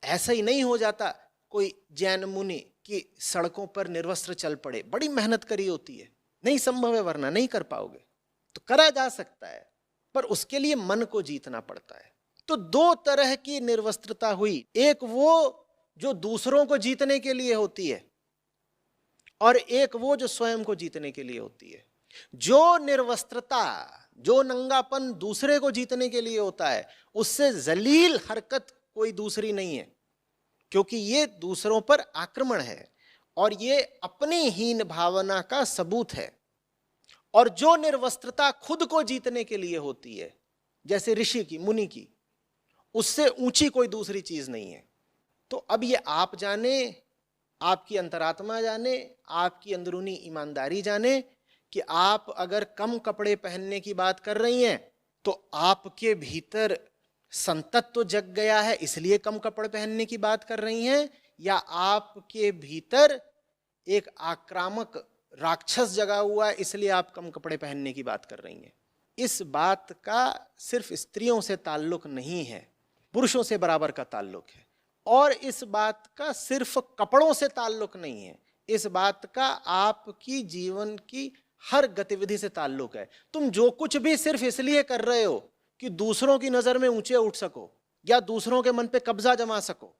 ऐसा ही नहीं हो जाता कोई जैन मुनि कि सड़कों पर निर्वस्त्र चल पड़े, बड़ी मेहनत करी होती है, नहीं संभव है, वरना नहीं कर पाओगे। तो करा जा सकता है, पर उसके लिए मन को जीतना पड़ता है। तो दो तरह की निर्वस्त्रता हुई, एक वो जो दूसरों को जीतने के लिए होती है और एक वो जो स्वयं को जीतने के लिए होती है। जो निर्वस्त्रता, जो नंगापन दूसरे को जीतने के लिए होता है, उससे जलील हरकत कोई दूसरी नहीं है, क्योंकि ये दूसरों पर आक्रमण है और ये अपनी हीन भावना का सबूत है। और जो निर्वस्त्रता खुद को जीतने के लिए होती है, जैसे ऋषि की, मुनि की, उससे ऊंची कोई दूसरी चीज नहीं है। तो अब ये आप जाने, आपकी अंतरात्मा जाने, आपकी अंदरूनी ईमानदारी जाने कि आप अगर कम कपड़े पहनने की बात कर रही हैं तो आपके भीतर संतत्व जग गया है इसलिए कम कपड़े पहनने की बात कर रही हैं, या आपके भीतर एक आक्रामक राक्षस जगा हुआ है इसलिए आप कम कपड़े पहनने की बात कर रही हैं। इस बात का सिर्फ स्त्रियों से ताल्लुक नहीं है, पुरुषों से बराबर का ताल्लुक है। और इस बात का सिर्फ कपड़ों से ताल्लुक नहीं है, इस बात का आपकी जीवन की हर गतिविधि से ताल्लुक है। तुम जो कुछ भी सिर्फ इसलिए कर रहे हो कि दूसरों की नजर में ऊंचे उठ सको, या दूसरों के मन पे कब्जा जमा सको,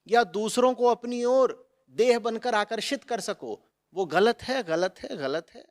या दूसरों को अपनी ओर देह बनकर आकर्षित कर सको, वो गलत है, गलत है, गलत है।